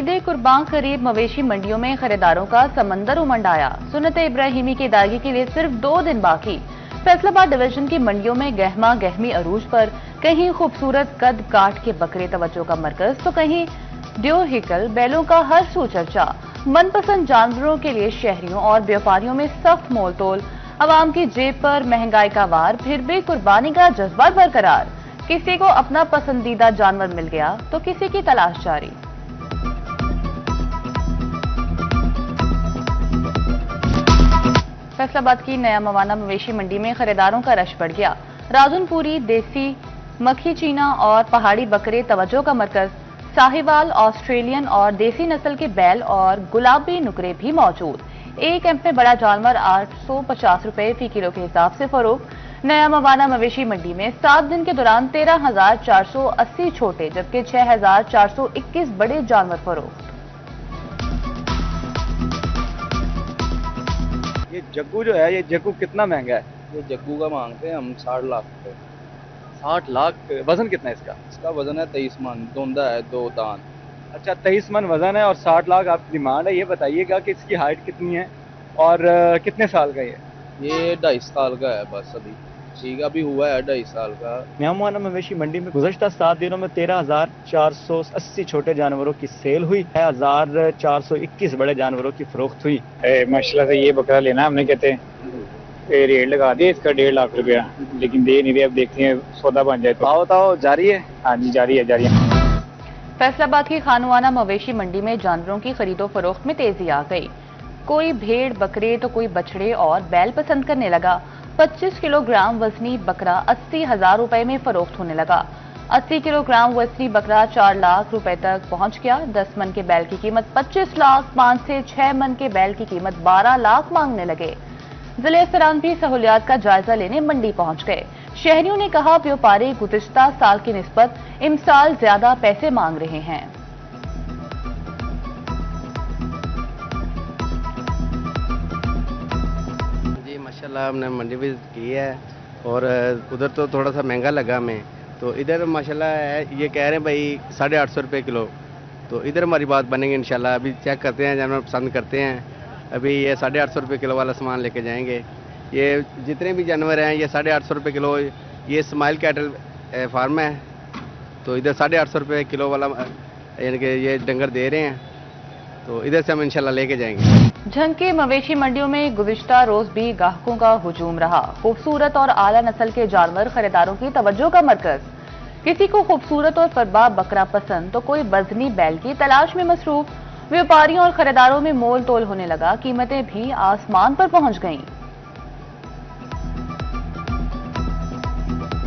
ईद कुर्बान करीब मवेशी मंडियों में खरीदारों का समंदर उमड़ आया। सुन्नत इब्राहिमी की अदायगी के लिए सिर्फ 2 दिन बाकी। फैसलाबाद डिवीजन की मंडियों में गहमा गहमी अरूज पर कहीं खूबसूरत कद काट के बकरे तवज्जो का मरकज तो कहीं ड्यो हिकल बैलों का हर सू चर्चा। मनपसंद जानवरों के लिए शहरियों और व्यापारियों में सख्त मोल तोल। आवाम की जेब पर महंगाई का वार, फिर भी कुर्बानी का जज्बा बरकरार। किसी को अपना पसंदीदा जानवर मिल गया तो किसी की तलाश जारी। फैसलाबाद की नया मवाना मवेशी मंडी में खरीदारों का रश बढ़ गया। राजनपुरी, देसी, मक्खी चीना और पहाड़ी बकरे तवज्जो का मरकज। साहिवाल, ऑस्ट्रेलियन और देसी नस्ल के बैल और गुलाबी नुकरे भी मौजूद। एक कैंप में बड़ा जानवर 850 रुपए फी किलो के हिसाब से फरोख्त। नया मवाना मवेशी मंडी में 7 दिन के दौरान 13,480 छोटे जबकि 6,421 बड़े जानवर फरोख्त। ये जग्गू जो है, ये जग्गू कितना महंगा है? ये जग्गू का मांगते हैं हम 60 लाख रुपए। 60 लाख। वजन कितना है इसका? इसका वजन है 23 मन, दोंदा है, 2 दांत। अच्छा, 23 मन वजन है और 60 लाख आपकी डिमांड है। ये बताइएगा कि इसकी हाइट कितनी है और कितने साल का ये 2.5 साल का है बस अभी। ठीक अभी हुआ है 2.5 साल का। नया मवाना मवेशी मंडी में गुज़श्ता 7 दिनों में 13,480 छोटे जानवरों की सेल हुई है। 1,421 बड़े जानवरों की फरोख्त हुई। माशाल्लाह से ये बकरा लेना हमने कहते हैं रेट लगा दिया इसका 1.5 लाख रुपया, लेकिन दे नहीं रहे। अब देखते हैं सौदा बन जाए तो। बताओ जारी है? हाँ जी जारी है। फैसलाबाद की खानवाना मवेशी मंडी में जानवरों की खरीदो फरोख्त में तेजी आ गई। कोई भेड़ बकरे तो कोई बछड़े और बैल पसंद करने लगा। 25 किलोग्राम वजनी बकरा 80,000 रुपए में फरोख्त होने लगा। 80 किलोग्राम वजनी बकरा 4 लाख रुपए तक पहुंच गया। 10 मन के बैल की कीमत 25 लाख, 5 से 6 मन के बैल की कीमत 12 लाख मांगने लगे। जिले अफसरान भी सहूलियात का जायजा लेने मंडी पहुंच गए। शहरियों ने कहा व्यापारी गुज़िश्ता साल की निस्बत इमसाल ज्यादा पैसे मांग रहे हैं। जी माशाल्लाह हमने मंडी विजिट की है और उधर तो थोड़ा सा महंगा लगा हमें, तो इधर माशाल्लाह है ये कह रहे हैं भाई 850 रुपये किलो, तो इधर हमारी बात बनेगी इंशाल्लाह। अभी चेक करते हैं, जानवर पसंद करते हैं। अभी ये 850 रुपये किलो वाला सामान लेके जाएंगे। ये जितने भी जानवर हैं ये 850 रुपये किलो। ये स्माइल कैटल फार्म है, तो इधर 850 रुपये किलो वाला यानी कि ये डंगर दे रहे हैं, तो इधर से हम इंशाल्लाह लेके जाएंगे। झंग की मवेशी मंडियों में गुज़िश्ता रोज भी गाहकों का हुजूम रहा। खूबसूरत और आला नस्ल के जानवर खरीदारों की तवज्जो का मरकज। किसी को खूबसूरत और फरबा बकरा पसंद तो कोई वजनी बैल की तलाश में मसरूफ। व्यापारियों और खरीदारों में मोल तोल होने लगा। कीमतें भी आसमान पर पहुंच गईं।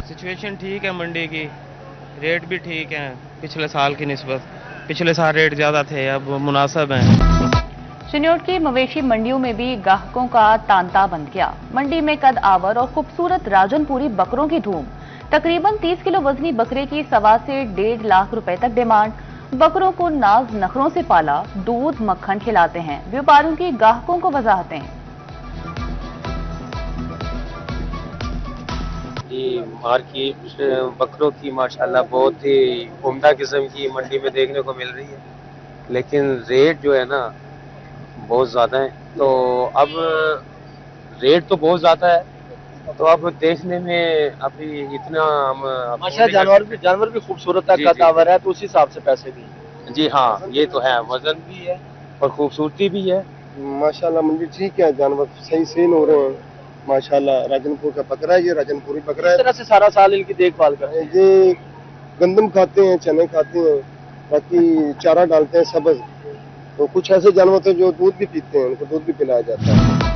सिचुएशन ठीक है मंडी की, रेट भी ठीक है पिछले साल की निस्बत। पिछले साल रेट ज्यादा थे, अब मुनासिब हैं। चिन्योट की मवेशी मंडियों में भी ग्राहकों का तांता बन गया। मंडी में कद आवर और खूबसूरत राजनपुरी बकरों की धूम। तकरीबन 30 किलो वजनी बकरे की 1.25 से 1.5 लाख रुपए तक डिमांड। बकरों को नाज नखरों से पाला, दूध मक्खन खिलाते हैं। व्यापारियों की ग्राहकों को वजाहतें। जी मार्केट बकरों की माशाल्लाह बहुत ही उम्दा किस्म की मंडी में देखने को मिल रही है, लेकिन रेट जो है ना बहुत ज़्यादा है। तो अब रेट तो बहुत ज़्यादा है, तो अब देखने में अभी इतना अच्छा, जानवर भी खूबसूरत है, कदावर है, तो उस हिसाब से पैसे भी। जी हाँ, ये तो है, वजन भी है और खूबसूरती भी है। माशाल्लाह मंडी ठीक है, जानवर सही सेल हो रहे हैं माशाल्लाह। राजनपुर का बकरा है, ये राजनपुरी बकरा है। इस तरह से सारा साल इनकी देखभाल करते हैं। ये गंदम खाते हैं, चने खाते हैं, बाकी चारा डालते हैं सब्ज। तो कुछ ऐसे जानवर होते हैं जो दूध भी पीते हैं, उनको दूध भी पिलाया जाता है।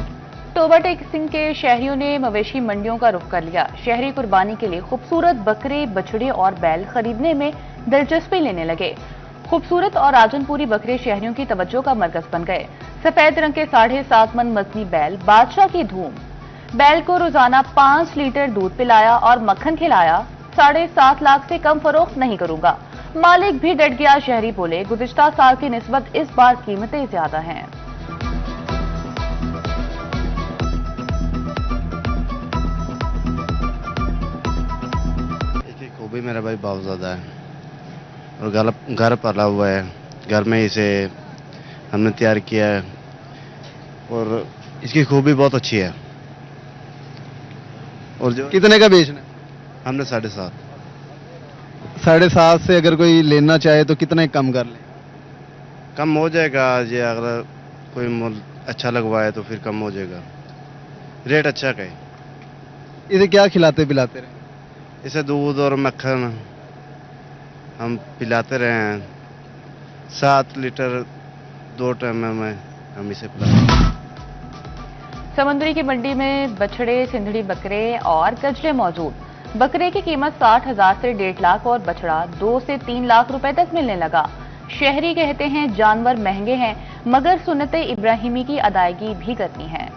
टोबा टेक सिंह के शहरियों ने मवेशी मंडियों का रुख कर लिया। शहरी कुर्बानी के लिए खूबसूरत बकरे, बछड़े और बैल खरीदने में दिलचस्पी लेने लगे। खूबसूरत और राजनपुरी बकरे शहरियों की तवज्जो का मरकज बन गए। सफेद रंग के 7.5 मन वजनी बैल बादशाह की धूम। बैल को रोजाना 5 लीटर दूध पिलाया और मक्खन खिलाया। 7.5 लाख से कम फरोख्त नहीं करूंगा। मालिक भी डट गया। शहरी बोले गुज़िश्ता साल की निस्बत इस बार कीमतें ज्यादा हैं। वो भी मेरा भाई बहुत ज्यादा है और घर पला हुआ है, घर में इसे हमने तैयार किया है और इसकी खूबी बहुत अच्छी है। और जो कितने का बेचना है? हमने 7.5 7.5 से अगर कोई लेना चाहे तो कितने कम कर लें? कम हो जाएगा। ये अगर कोई मोल अच्छा लगवाए तो फिर कम हो जाएगा। रेट अच्छा का है। इसे क्या खिलाते पिलाते रहे? इसे दूध और मक्खन हम पिलाते रहे हैं। 7 लीटर 2 टाइम में हम इसे पिलाते हैं। समुद्री की मंडी में बछड़े, सिंधड़ी बकरे और गजरे मौजूद। बकरे की कीमत 60,000 से 1.5 लाख और बछड़ा 2 से 3 लाख रुपए तक मिलने लगा। शहरी कहते हैं जानवर महंगे हैं, मगर सुन्नते इब्राहिमी की अदायगी भी करनी है।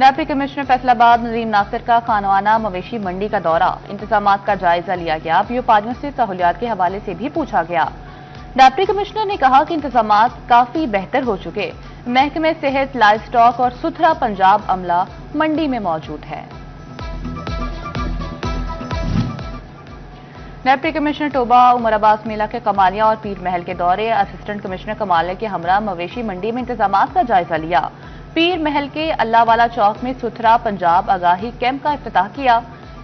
डिप्टी कमिश्नर फैसलाबाद नदीम नासिर का खानवाना मवेशी मंडी का दौरा, इंतजामात का जायजा लिया गया। व्यापारियों से सहूलियात के हवाले से भी पूछा गया। डिप्टी कमिश्नर ने कहा कि इंतजामात काफी बेहतर हो चुके। महकमे सेहत, लाइव स्टॉक और सुथरा पंजाब अमला मंडी में मौजूद है। डिप्टी कमिश्नर टोबा उमर अब्बास मेला के कमालिया और पीर महल के दौरे, असिस्टेंट कमिश्नर कमालिया के हमरा मवेशी मंडी में इंतजामात का जायजा लिया। पीर महल के अल्लाहवाला चौक में सुथरा पंजाब आगाही कैंप का इफ्तिताह किया।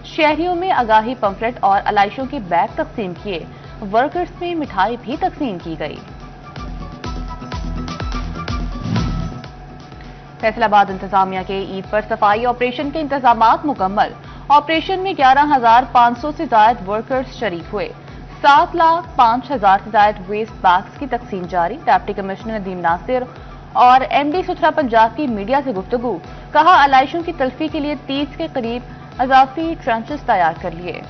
शहरियों में आगाही पंफलेट और अलाइशों के बैग तकसीम किए। वर्कर्स में मिठाई भी तकसीम की गई। फैसलाबाद इंतजामिया के ईद पर सफाई ऑपरेशन के इंतजामात मुकम्मल। ऑपरेशन में 11,500 से ज्यादा वर्कर्स शरीक हुए। 7,05,000 से ज्यादा वेस्ट बैग्स की तकसीम जारी। डिप्टी कमिश्नर नदीम नासिर और एमडी सुथरा पंजाब की मीडिया से गुफ्तगू, कहा अलाइशों की तल्फी के लिए 30 के करीब अजाफी ट्रेंचेस तैयार कर लिए।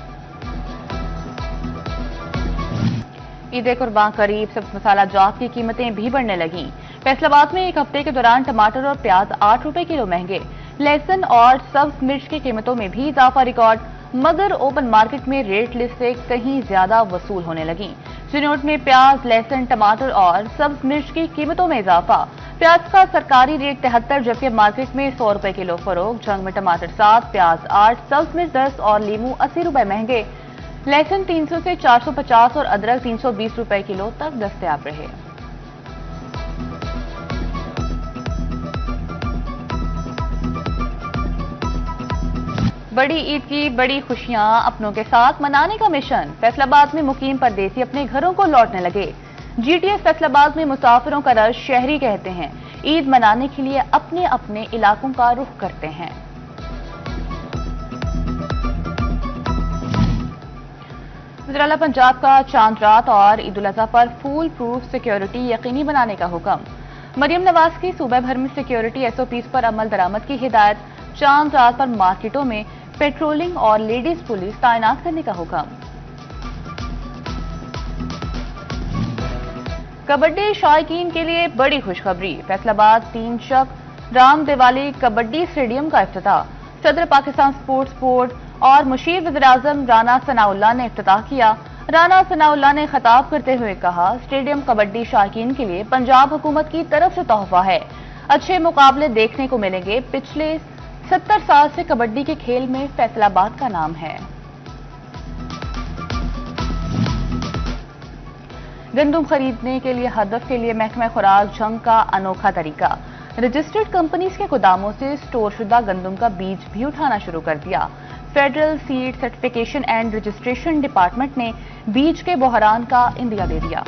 ईद कुर्बान करीब, सब्ज मसाला जात की कीमतें भी बढ़ने लगी। फैसलाबाद में एक हफ्ते के दौरान टमाटर और प्याज 8 रुपए किलो महंगे। लहसुन और सब्ज मिर्च की कीमतों में भी इजाफा रिकॉर्ड, मगर ओपन मार्केट में रेट लिस्ट से कहीं ज्यादा वसूल होने लगी। चिनोट में प्याज, लहसुन, टमाटर और सब्ज मिर्च की कीमतों में इजाफा। प्याज का सरकारी रेट 73, जबकि मार्केट में 100 रुपए किलो फरोख्त। जंग में टमाटर 7, प्याज 8, सब्ज मिर्च 10 और लीमू 80 रुपए महंगे। लहसुन 300 से 450 और अदरक 320 रुपए किलो तक दस्तयाब रहे। बड़ी ईद की बड़ी खुशियां अपनों के साथ मनाने का मिशन। फैसलाबाद में मुकीम परदेसी अपने घरों को लौटने लगे। जीटीएस फैसलाबाद में मुसाफिरों का रश, शहरी कहते हैं ईद मनाने के लिए अपने अपने इलाकों का रुख करते हैं। वज़ीर-ए-आला पंजाब का चांद रात और ईद उल अज़हा पर फूल प्रूफ सिक्योरिटी यकीनी बनाने का हुक्म। मरियम नवाज की सूबे भर में सिक्योरिटी एसओपीज पर अमल दरामद की हिदायत। चांद रात पर मार्केटों में पेट्रोलिंग और लेडीज पुलिस तैनात करने का हुक्म। कबड्डी शौकीन के लिए बड़ी खुशखबरी। फैसलाबाद 3 शक राम दिवाली कबड्डी स्टेडियम का इफ्तिताह। सदर पाकिस्तान स्पोर्ट्स बोर्ड और मुशीर वज़ीर-ए-आज़म राना सनाउल्लाह ने इफ्तिताह किया। राना सनाउल्लाह ने खिताब करते हुए कहा, स्टेडियम कबड्डी शौकीन के लिए पंजाब हुकूमत की तरफ से तोहफा है। अच्छे मुकाबले देखने को मिलेंगे। पिछले 70 साल से कबड्डी के खेल में फैसलाबाद का नाम है। गंदम खरीदने के लिए हदफ के लिए महकमा खुराक जंग का अनोखा तरीका। रजिस्टर्ड कंपनीज के गोदामों से स्टोर शुदा गंदम का बीज भी उठाना शुरू कर दिया। Federal seed certification and registration department ने बीज के बहरान का इंदिया दे दिया।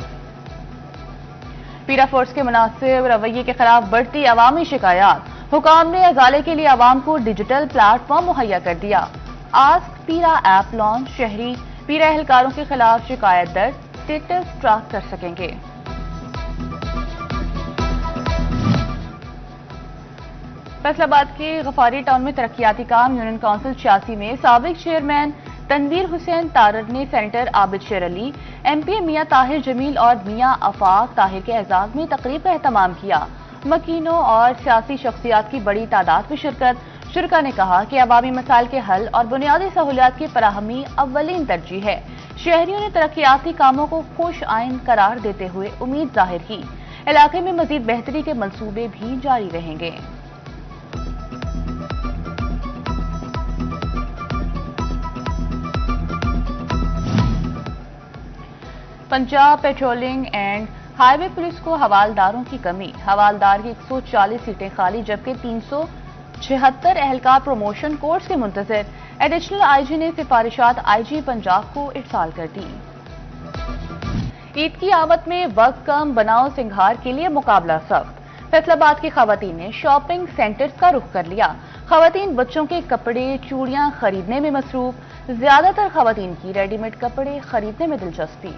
पीरा फोर्स के मुनासिब रवैये के खिलाफ बढ़ती अवामी शिकायत। हुकाम ने अजाले के लिए आवाम को डिजिटल प्लेटफॉर्म मुहैया कर दिया। आस्क पीरा ऐप लॉन्च, शहरी पीरा एहलकारों के खिलाफ शिकायत दर्ज, स्टेटस ट्रैक कर सकेंगे। फैसलाबाद के गफारी टाउन में तरक्याती काम यूनियन काउंसिल 86 में साबिक चेयरमैन तनवीर हुसैन तारर ने सेनेटर आबिद शेर अली, एमपी मियां ताहिर जमील और मियां आफाक ताहिर के एजाज में तकरीब का एहतमाम किया। मकीनों और सियासी शख्सियात की बड़ी तादाद में शिरकत। शुरका ने कहा कि अवामी मसाइल के हल और बुनियादी सहूलियात की फराहमी अव्वलीन तरजीह है। शहरियों ने तरक्याती कामों को खुश आइन करार देते हुए उम्मीद जाहिर की। इलाके में मजीद बेहतरी के मंसूबे भी जारी रहेंगे। Punjab patrolling and highway police को हवालदारों की कमी, हवालदार की 140 सीटें खाली जबकि 376 एहलकार प्रमोशन कोर्स के मुंतजर। एडिशनल आईजी ने सिफारिशात आईजी पंजाब को इरसाल कर दी। ईद की आवत में वक्त कम, बनाओ सिंगार के लिए मुकाबला सख्त। फैसलाबाद की खवातीन ने शॉपिंग सेंटर्स का रुख कर लिया। खवातीन बच्चों के कपड़े, चूड़ियां खरीदने में मसरूफ। ज्यादातर खवातीन की रेडीमेड कपड़े खरीदने में दिलचस्पी।